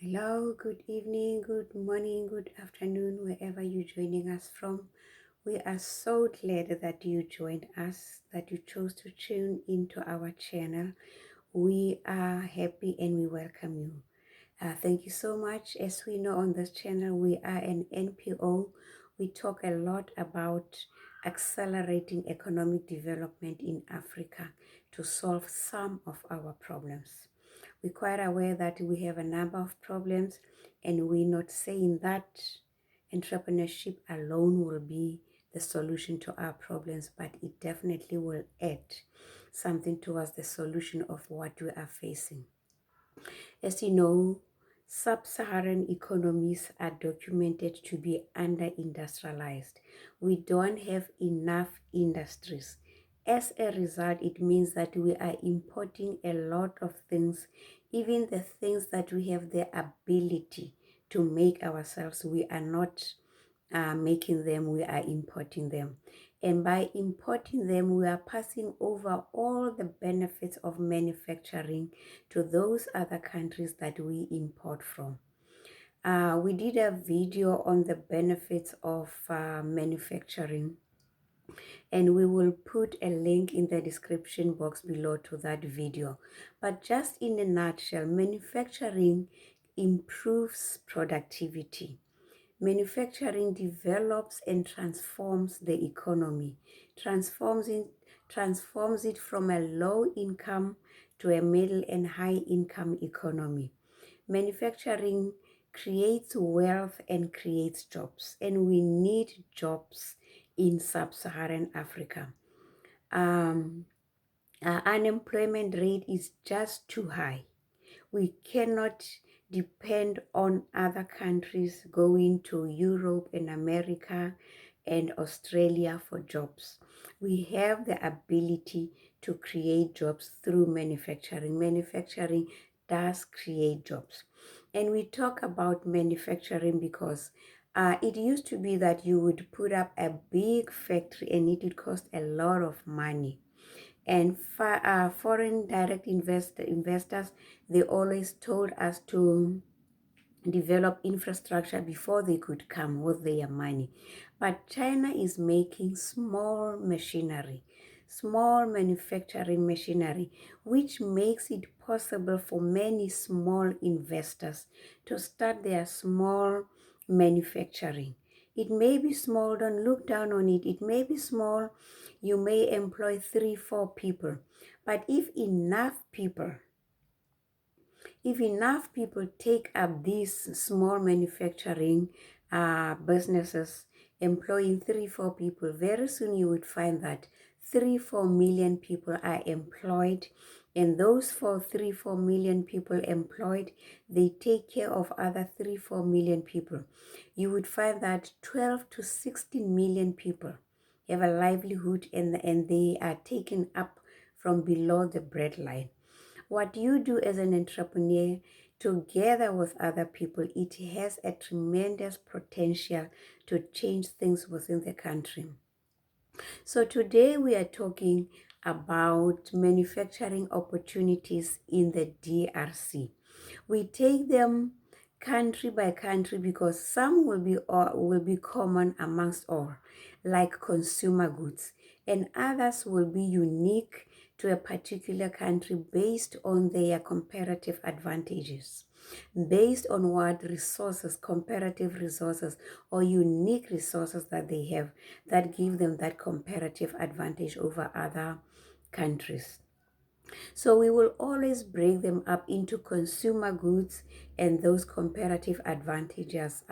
Hello, good evening, good morning, good afternoon, wherever you're joining us from. We are so glad that you joined us, that you chose to tune into our channel. We are happy and we welcome you. Thank you so much. As we know on this channel, we are an NPO. We talk a lot about accelerating economic development in Africa to solve some of our problems. We're quite aware that we have a number of problems, and we're not saying that entrepreneurship alone will be the solution to our problems, but it definitely will add something towards the solution of what we are facing. As you know, sub-Saharan economies are documented to be under-industrialized. We don't have enough industries. As a result, it means that we are importing a lot of things, even the things that we have the ability to make ourselves. We are not making them, we are importing them. And by importing them, we are passing over all the benefits of manufacturing to those other countries that we import from. We did a video on the benefits of manufacturing, and we will put a link in the description box below to that video. But just in a nutshell, manufacturing improves productivity. Manufacturing develops and transforms the economy, transforms it from a low income to a middle and high income economy. Manufacturing creates wealth and creates jobs, and we need jobs in sub-Saharan Africa. Our unemployment rate is just too high. We cannot depend on other countries going to Europe and America and Australia for jobs. We have the ability to create jobs through manufacturing. Manufacturing does create jobs. And we talk about manufacturing because it used to be that you would put up a big factory and it would cost a lot of money. And foreign direct investors, they always told us to develop infrastructure before they could come with their money. But China is making small machinery, small manufacturing machinery, which makes it possible for many small investors to start their small manufacturing. It may be small, don't look down on it. It may be small, you may employ 3-4 people. But if enough people take up these small manufacturing businesses, employing 3-4 people, very soon you would find that 3-4 million people are employed, and those 3-4 million people employed, they take care of other 3-4 million people. You would find that 12 to 16 million people have a livelihood, and they are taken up from below the breadline. What you do as an entrepreneur together with other people, it has a tremendous potential to change things within the country. So today we are talking about manufacturing opportunities in the DRC. We take them country by country because some will be common amongst all, like consumer goods, and others will be unique to a particular country based on their comparative advantages, based on what resources, comparative resources or unique resources that they have that give them that comparative advantage over other countries. So we will always break them up into consumer goods and those comparative advantages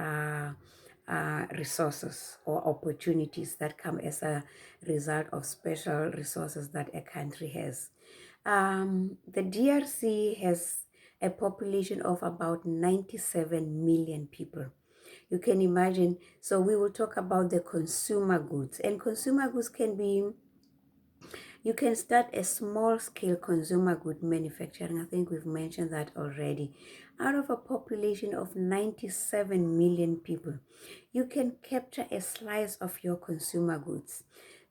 resources or opportunities that come as a result of special resources that a country has. The DRC has a population of about 97 million people. You can imagine. So we will talk about the consumer goods, and consumer goods can be, you can start a small scale consumer good manufacturing. I think we've mentioned that already. Out of a population of 97 million people, you can capture a slice of your consumer goods.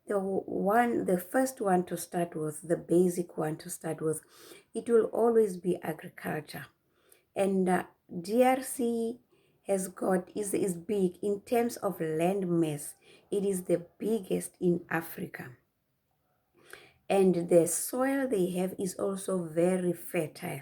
The first one to start with, the basic one to start with, it will always be agriculture. And DRC is big in terms of land mass. It is the biggest in Africa. And the soil they have is also very fertile.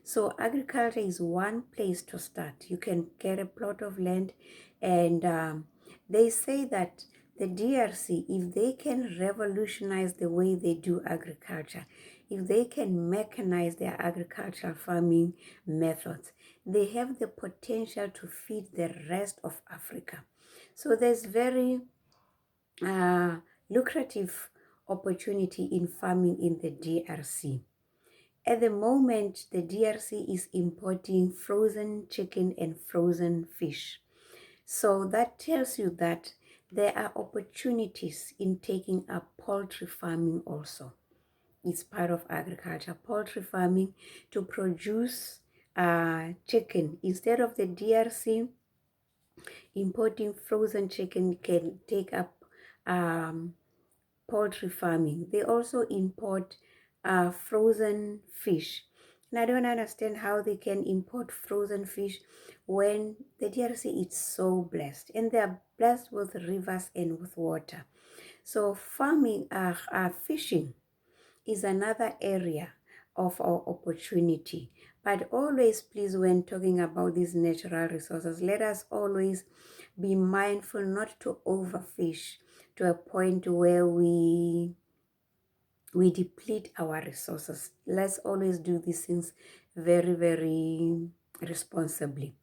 So agriculture is one place to start. You can get a plot of land, and they say that the DRC, if they can revolutionize the way they do agriculture, if they can mechanize their agricultural farming methods, they have the potential to feed the rest of Africa. So there's very lucrative opportunity in farming in the DRC. At the moment, the DRC is importing frozen chicken and frozen fish. So that tells you that there are opportunities in taking up poultry farming also. It's part of agriculture, poultry farming, to produce chicken. Instead of the DRC importing frozen chicken, can take up poultry farming. They also import frozen fish. And I don't understand how they can import frozen fish when the DRC is so blessed. And they are blessed with rivers and with water. So fishing is another area of our opportunity. But always, please, when talking about these natural resources, let us always be mindful not to overfish to a point where we deplete our resources. Let's always do these things very, very responsibly.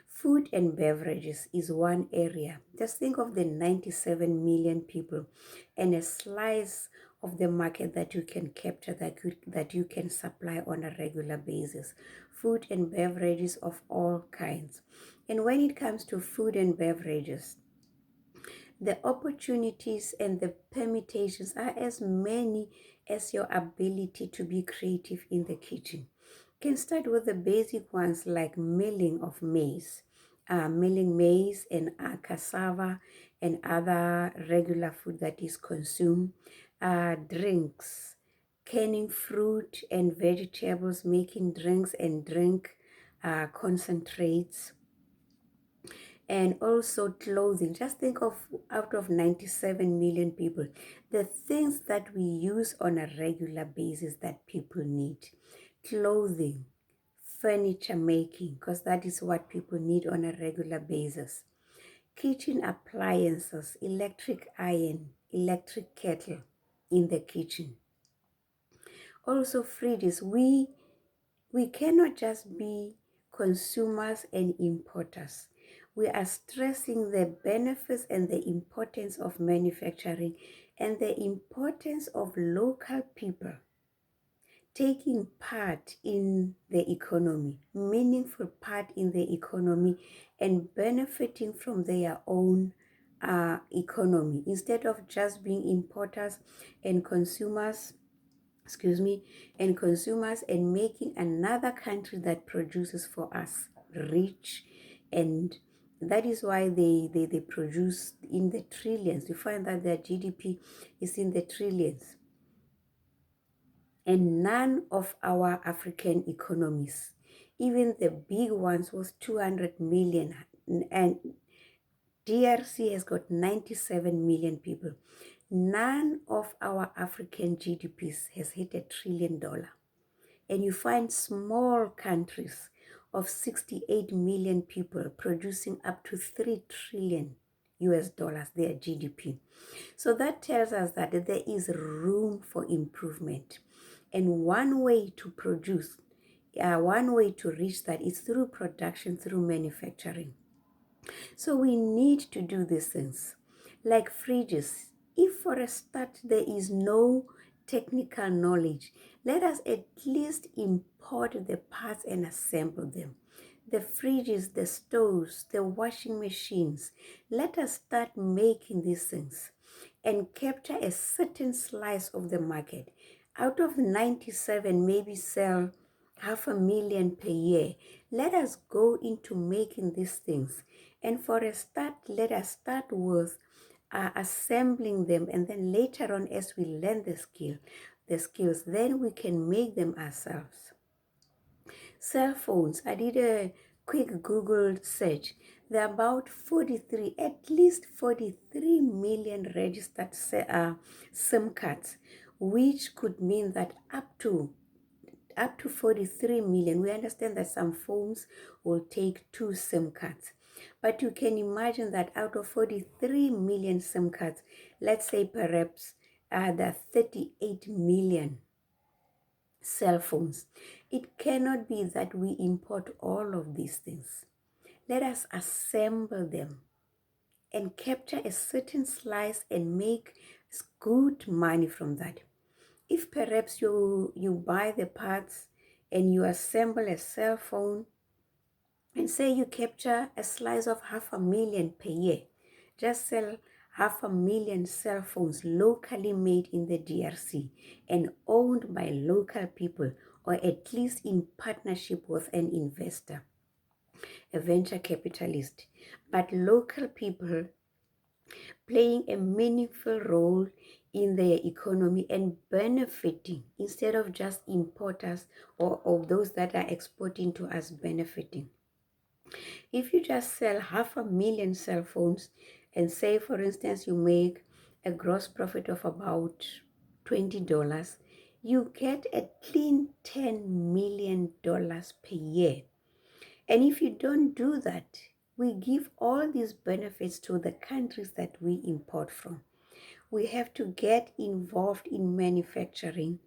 Food and beverages is one area. Just think of the 97 million people and a slice of the market that you can capture, that you can supply on a regular basis. Food and beverages of all kinds. And when it comes to food and beverages, the opportunities and the permutations are as many as your ability to be creative in the kitchen. You can start with the basic ones like milling of maize, milling maize and cassava and other regular food that is consumed, drinks, canning fruit and vegetables, making drinks and drink concentrates, and also clothing. Just think of, out of 97 million people, the things that we use on a regular basis that people need. Clothing, furniture making, because that is what people need on a regular basis. Kitchen appliances, electric iron, electric kettle in the kitchen. Also fridges. We cannot just be consumers and importers. We are stressing the benefits and the importance of manufacturing and the importance of local people taking part in the economy, meaningful part in the economy, and benefiting from their own economy instead of just being importers and consumers and making another country that produces for us rich. And that is why they produce in the trillions. You find that their GDP is in the trillions. And none of our African economies, even the big ones, was 200 million, and DRC has got 97 million people. None of our African GDPs has hit $1 trillion. And you find small countries of 68 million people producing up to 3 trillion US dollars, their GDP. So that tells us that there is room for improvement. And one way to produce, one way to reach that is through production, through manufacturing. So we need to do these things. Like fridges, if for a start there is no technical knowledge, let us at least import the parts and assemble them. The fridges, the stoves, the washing machines, let us start making these things and capture a certain slice of the market. Out of 97, maybe sell 500,000 per year. Let us go into making these things. And for a start, let us start with assembling them, and then later on, as we learn the skills, then we can make them ourselves. Cell phones, I did a quick Google search. There are about 43, at least 43 million registered SIM cards, which could mean that up to 43 million. We understand that some phones will take 2 SIM cards. But you can imagine that out of 43 million SIM cards, let's say perhaps there are 38 million cell phones. It cannot be that we import all of these things. Let us assemble them and capture a certain slice and make good money from that. If perhaps you buy the parts and you assemble a cell phone and say you capture a slice of 500,000 per year, just sell 500,000 cell phones locally made in the DRC and owned by local people, or at least in partnership with an investor, a venture capitalist, but local people playing a meaningful role in their economy and benefiting instead of just importers or of those that are exporting to us benefiting. If you just sell 500,000 cell phones and say, for instance, you make a gross profit of about $20, you get a clean $10 million per year. And if you don't do that, we give all these benefits to the countries that we import from. We have to get involved in manufacturing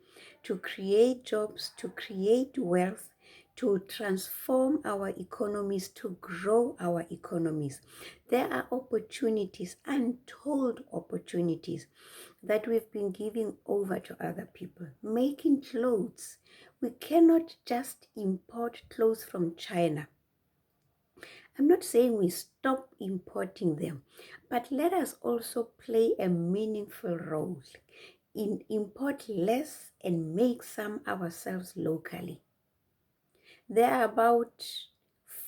to create jobs, to create wealth, to transform our economies, to grow our economies. There are opportunities, untold opportunities, that we've been giving over to other people. Making clothes. We cannot just import clothes from China. I'm not saying we stop importing them, but let us also play a meaningful role in import less and make some ourselves locally. There are about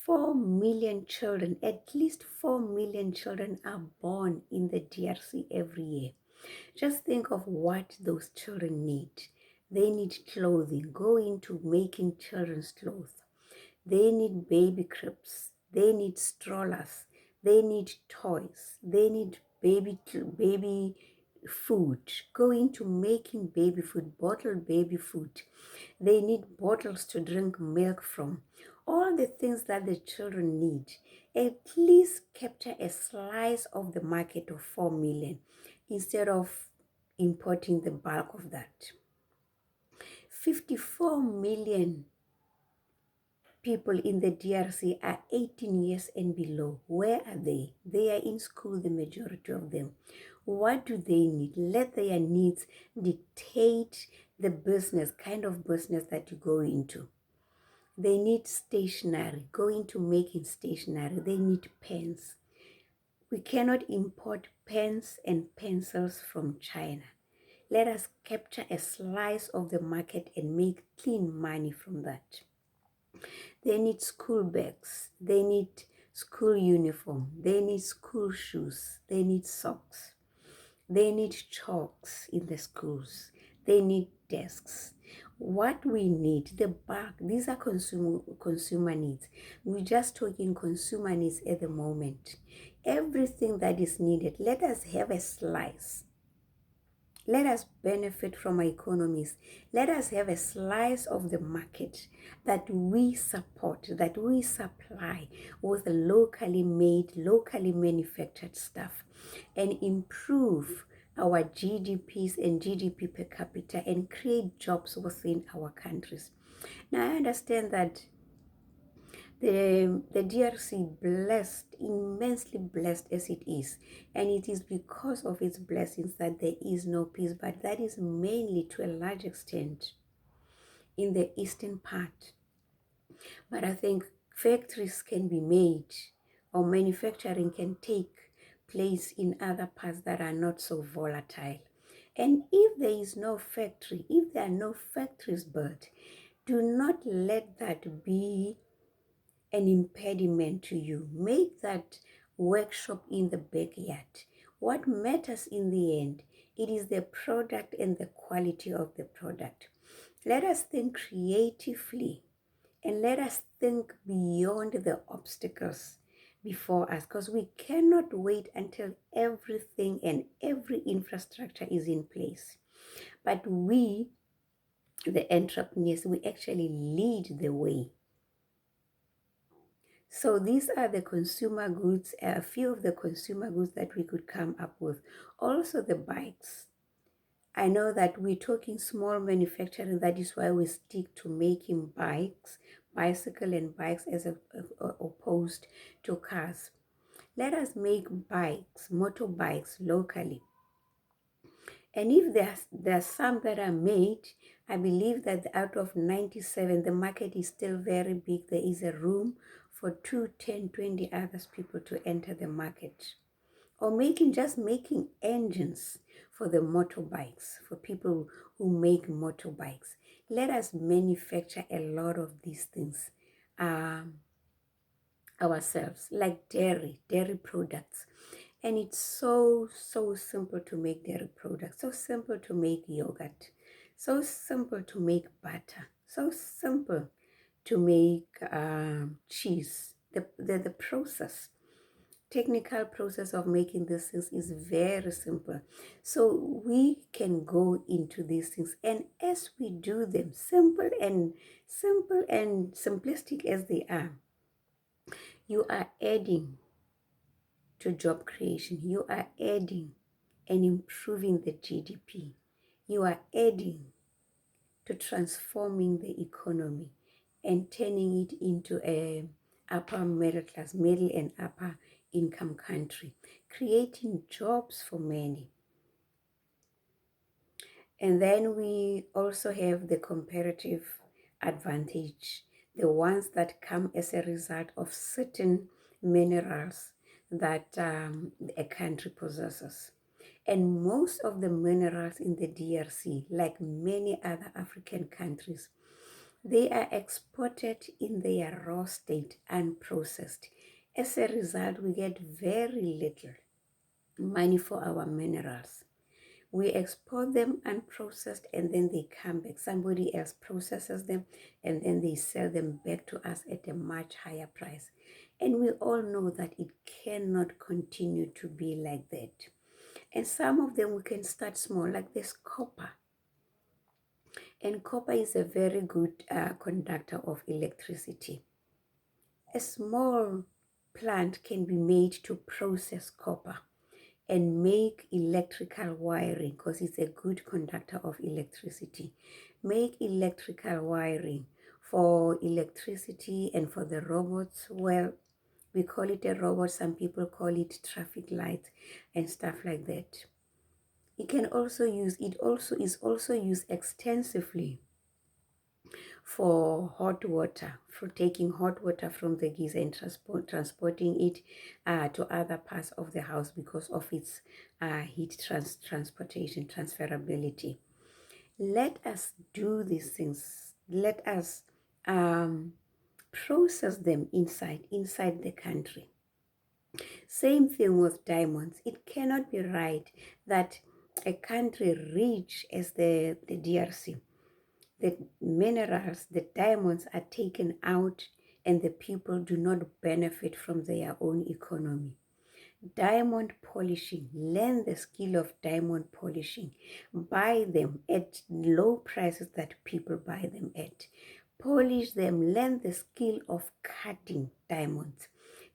4 million children, at least 4 million children are born in the DRC every year. Just think of what those children need. They need clothing. Go into making children's clothes. They need baby cribs. They need strollers. They need toys. They need baby food. Go into making baby food, bottled baby food. They need bottles to drink milk from. All the things that the children need. At least capture a slice of the market of 4 million instead of importing the bulk of that. 54 million people in the DRC are 18 years and below. Where are they? They are in school, the majority of them. What do they need? Let their needs dictate the kind of business that you go into. They need stationery. Go into making stationery. They need pens. We cannot import pens and pencils from China. Let us capture a slice of the market and make clean money from that. They need school bags. They need school uniform. They need school shoes. They need socks. They need chalks in the schools. They need desks. What we need, the bulk, these are consumer needs. We're just talking consumer needs at the moment. Everything that is needed, let us have a slice. Let us benefit from our economies. Let us have a slice of the market that we support, that we supply with locally made, locally manufactured stuff, and improve our GDPs and GDP per capita and create jobs within our countries. Now, I understand that the DRC blessed, immensely blessed as it is, and it is because of its blessings that there is no peace, but that is mainly to a large extent in the eastern part. But I think factories can be made, or manufacturing can take place in other parts that are not so volatile. And if there is no factory, if there are no factories built, do not let that be an impediment to you. Make that workshop in the backyard. What matters in the end, it is the product and the quality of the product. Let us think creatively And let us think beyond the obstacles before us, because we cannot wait until everything and every infrastructure is in place. But we, the entrepreneurs, we actually lead the way. So these are the consumer goods, a few of the consumer goods that we could come up with. Also the bikes. I know that we're talking small manufacturing. That is why we stick to making bikes, bicycle and bikes opposed to cars. Let us make bikes, motorbikes locally. And if there's some that are made, I believe that out of 97, the market is still very big. There is a room for 2, 10, 20 others people to enter the market. Or just making engines for the motorbikes, for people who make motorbikes. Let us manufacture a lot of these things ourselves, like dairy products. And it's so simple to make dairy products, so simple to make yogurt, so simple to make butter, so simple to make cheese. The process, technical process of making these things is very simple. So we can go into these things, and as we do them, simple and simplistic as they are, you are adding to job creation. You are adding and improving the GDP. You are adding to transforming the economy and turning it into a upper middle class, middle and upper income country, creating jobs for many. And then we also have the comparative advantage, the ones that come as a result of certain minerals that a country possesses. And most of the minerals in the DRC, like many other African countries, they are exported in their raw state, unprocessed. As a result, we get very little money for our minerals. We export them unprocessed and then they come back. Somebody else processes them and then they sell them back to us at a much higher price. And we all know that it cannot continue to be like that. And some of them we can start small, like this copper. And copper is a very good conductor of electricity. A small plant can be made to process copper and make electrical wiring, because it's a good conductor of electricity. Make electrical wiring for electricity and for the robots. Well, we call it a robot. Some people call it traffic light and stuff like that. It also is used extensively for hot water, for taking hot water from the geyser and transporting it to other parts of the house because of its heat transportation, transferability. Let us do these things. Let us process them inside the country. Same thing with diamonds. It cannot be right that a country rich as the DRC, the minerals, the diamonds are taken out and the people do not benefit from their own economy. Diamond polishing, learn the skill of diamond polishing. Buy them at low prices that people buy them at. Polish them, learn the skill of cutting diamonds.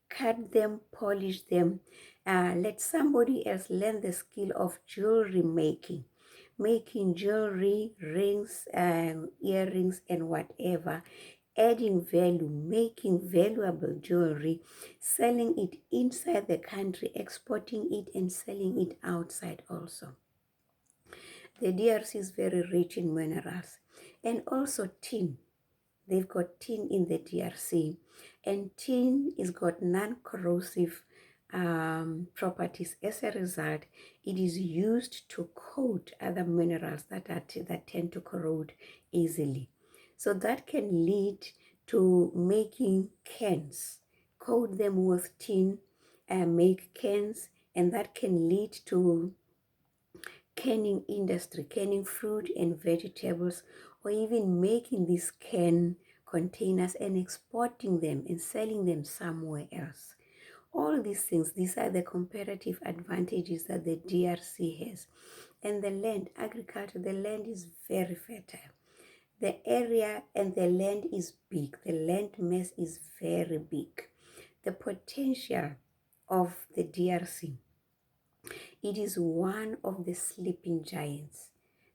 Cut them, polish them. Let somebody else learn the skill of jewelry making jewelry, rings, earrings, and whatever, adding value, making valuable jewelry, selling it inside the country, exporting it and selling it outside also. The DRC is very rich in minerals and also tin. They've got tin in the DRC, and tin is got non-corrosive properties. As a result, it is used to coat other minerals that tend to corrode easily. So that can lead to making cans, coat them with tin and make cans, and that can lead to canning industry, canning fruit and vegetables, or even making these canned containers and exporting them and selling them somewhere else. All these things, these are the comparative advantages that the DRC has. And the land, agriculture, the land is very fertile. The area and the land is big. The land mass is very big. The potential of the DRC, it is one of the sleeping giants.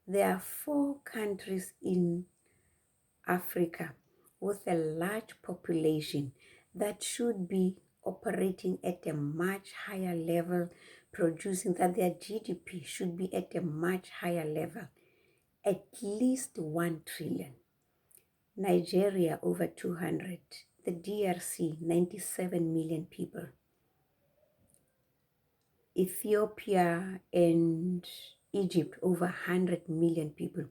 There are 4 countries in Africa with a large population that should be operating at a much higher level, producing that their GDP should be at a much higher level, at least 1 trillion. Nigeria over 200, the DRC 97 million people, Ethiopia and Egypt over 100 million people.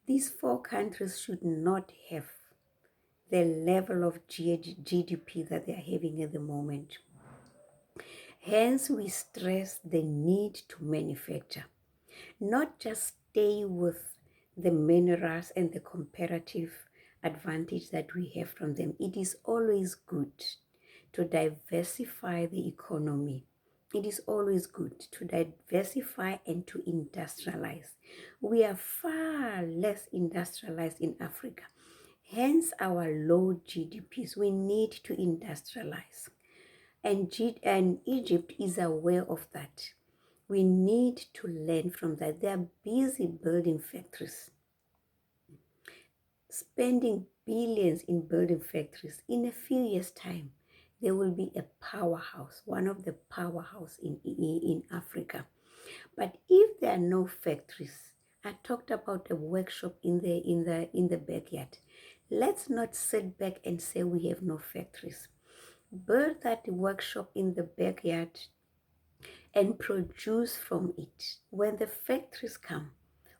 These 4 countries should not have the level of GDP that they are having at the moment. Hence, we stress the need to manufacture, not just stay with the minerals and the comparative advantage that we have from them. It is always good to diversify the economy. It is always good to diversify and to industrialize. We are far less industrialized in Africa. Hence our low GDPs. We need to industrialize. And Egypt is aware of that. We need to learn from that. They are busy building factories, spending billions in building factories. In a few years' time, there will be a powerhouse, one of the powerhouse in Africa. But if there are no factories, I talked about a workshop in the backyard. Let's not sit back and say we have no factories. Build that workshop in the backyard and produce from it. When the factories come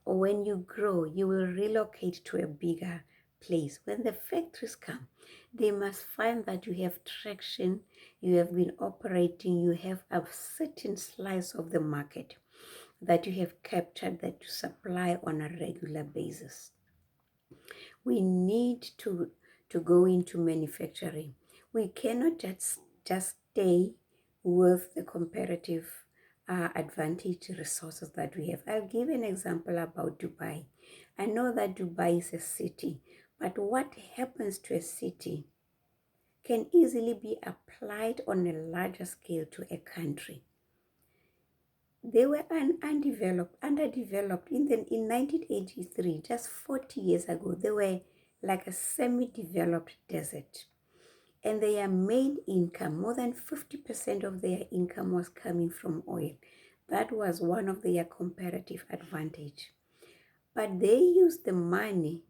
or when you grow, you will relocate to a bigger place. When the factories come, they must find that you have traction, you have been operating, you have a certain slice of the market that you have captured that you supply on a regular basis. We need to go into manufacturing. We cannot just stay with the comparative advantage resources that we have. I'll give an example about Dubai. I know that Dubai is a city, but what happens to a city can easily be applied on a larger scale to a country. They were underdeveloped in 1983, just 40 years ago. They were like a semi-developed desert. And their main income, more than 50% of their income was coming from oil. That was one of their comparative advantage. But they used the money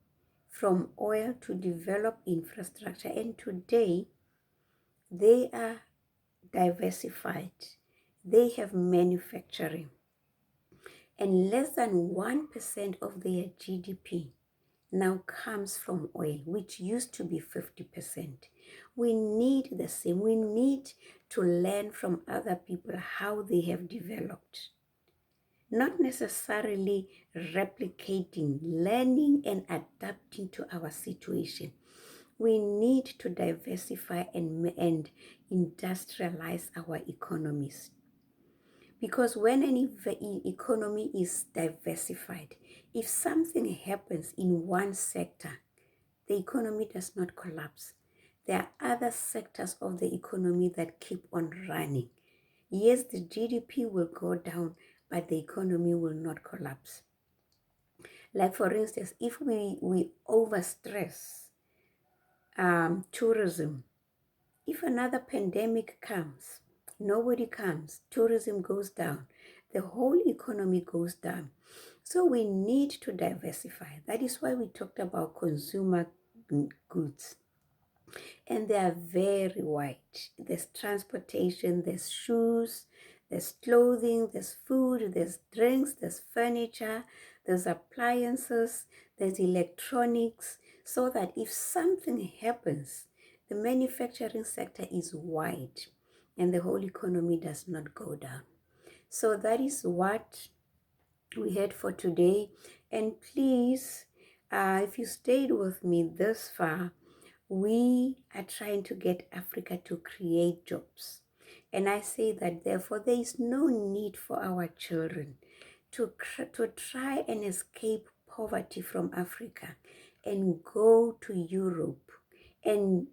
from oil to develop infrastructure. And today, they are diversified. They have manufacturing. And less than 1% of their GDP now comes from oil, which used to be 50%. We need the same. We need to learn from other people how they have developed. Not necessarily replicating, learning and adapting to our situation. We need to diversify and industrialize our economies. Because when an economy is diversified, if something happens in one sector, the economy does not collapse. There are other sectors of the economy that keep on running. Yes, the GDP will go down, but the economy will not collapse. Like for instance, if we overstress tourism, if another pandemic comes, nobody comes, tourism goes down, the whole economy goes down. So we need to diversify. That is why we talked about consumer goods. And they are very wide. There's transportation, there's shoes, there's clothing, there's food, there's drinks, there's furniture, there's appliances, there's electronics, so that if something happens, the manufacturing sector is wide and the whole economy does not go down. So that is what we had for today. And please, if you stayed with me this far, We are trying to get Africa to create jobs. And I say that therefore there is no need for our children to try and escape poverty from Africa and go to Europe and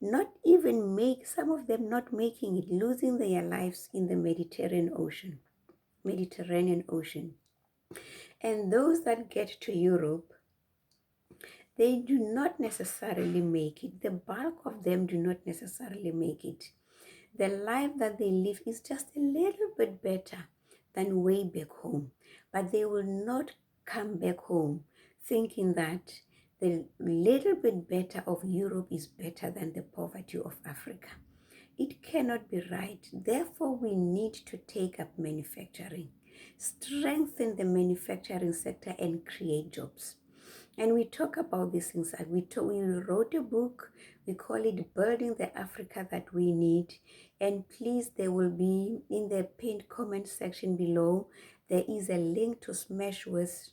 not even make, some of them not making it, losing their lives in the Mediterranean Ocean. And those that get to Europe, they do not necessarily make it. The bulk of them do not necessarily make it. The life that they live is just a little bit better than way back home. But they will not come back home thinking that the little bit better of Europe is better than the poverty of Africa. It cannot be right. Therefore, we need to take up manufacturing, strengthen the manufacturing sector and create jobs. And we talk about these things. We wrote a book. We call it Building the Africa That We Need. And please, there will be in the pinned comment section below, there is a link to Smashwords.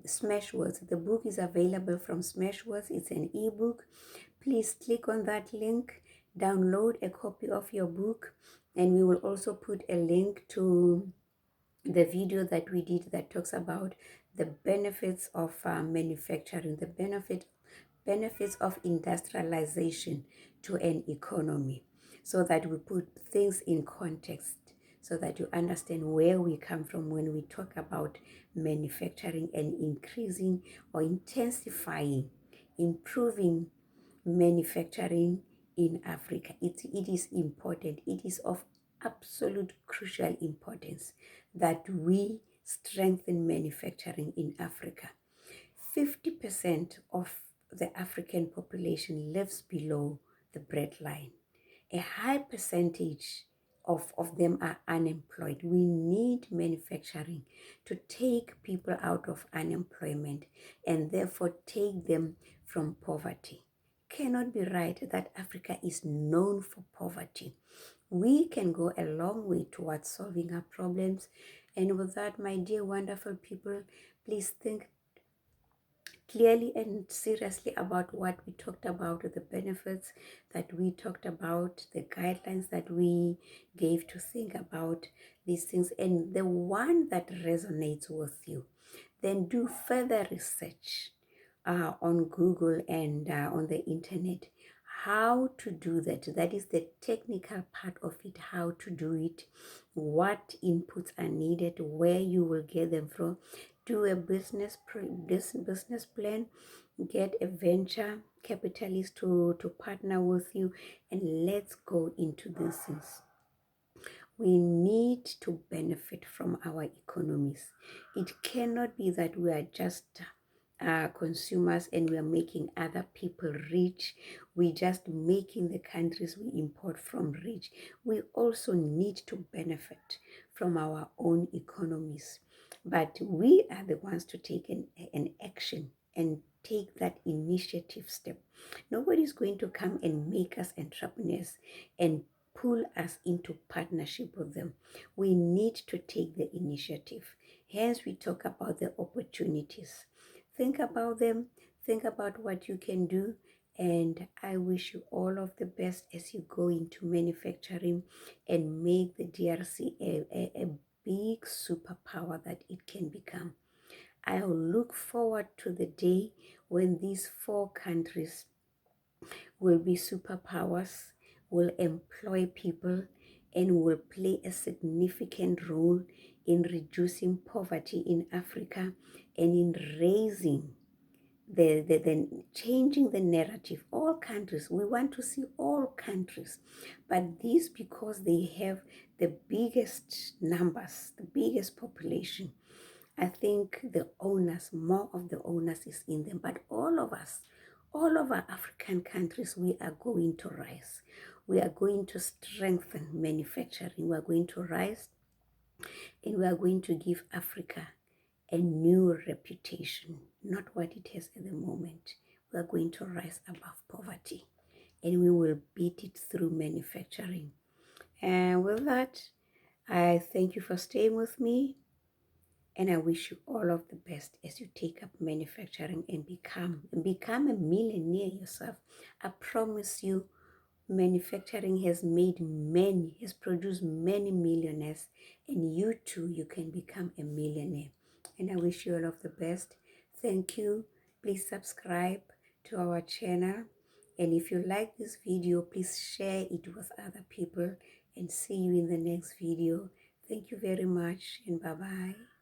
Smashwords. The book is available from Smashwords. It's an ebook. Please click on that link, download a copy of your book, and we will also put a link to the video that we did that talks about the benefits of manufacturing, the benefits of industrialization to an economy, so that we put things in context, so that you understand where we come from when we talk about manufacturing and increasing or intensifying, improving manufacturing in Africa. It is important. It is of absolute crucial importance that we strengthen manufacturing in Africa. 50% of the African population lives below the breadline. A high percentage of them are unemployed. We need manufacturing to take people out of unemployment and therefore take them from poverty. Cannot be right that Africa is known for poverty. We can go a long way towards solving our problems. And with that, my dear wonderful people, please think clearly and seriously about what we talked about, the benefits that we talked about, the guidelines that we gave to think about these things, and the one that resonates with you. Then do further research on Google and on the internet how to do that. That is the technical part of it, how to do it, what inputs are needed, where you will get them from. Do a business plan, get a venture capitalist to partner with you, and let's go into these things. We need to benefit from our economies. It cannot be that we are just consumers and we are making other people rich. We just making the countries we import from rich. We also need to benefit from our own economies. But we are the ones to take an action and take that initiative step. Nobody's going to come and make us entrepreneurs and pull us into partnership with them. We need to take the initiative. Hence, we talk about the opportunities. Think about them, think about what you can do, and I wish you all of the best as you go into manufacturing and make the DRC a big superpower that it can become. I'll look forward to the day when these 4 countries will be superpowers, will employ people, and will play a significant role in reducing poverty in Africa and in raising the changing the narrative. All countries, we want to see all countries, but these, because they have the biggest numbers, the biggest population, I think the owners, more of the owners is in them. But all of us, all of our African countries, we are going to rise. We are going to strengthen manufacturing. We are going to rise, and we are going to give Africa a new reputation, not what it has at the moment. We are going to rise above poverty, and we will beat it through manufacturing. And with that, I thank you for staying with me. And I wish you all of the best as you take up manufacturing and become a millionaire yourself. I promise you, manufacturing has produced many millionaires, and you too, you can become a millionaire. And I wish you all of the best. Thank you. Please subscribe to our channel. And if you like this video, please share it with other people, and see you in the next video. Thank you very much, and bye-bye.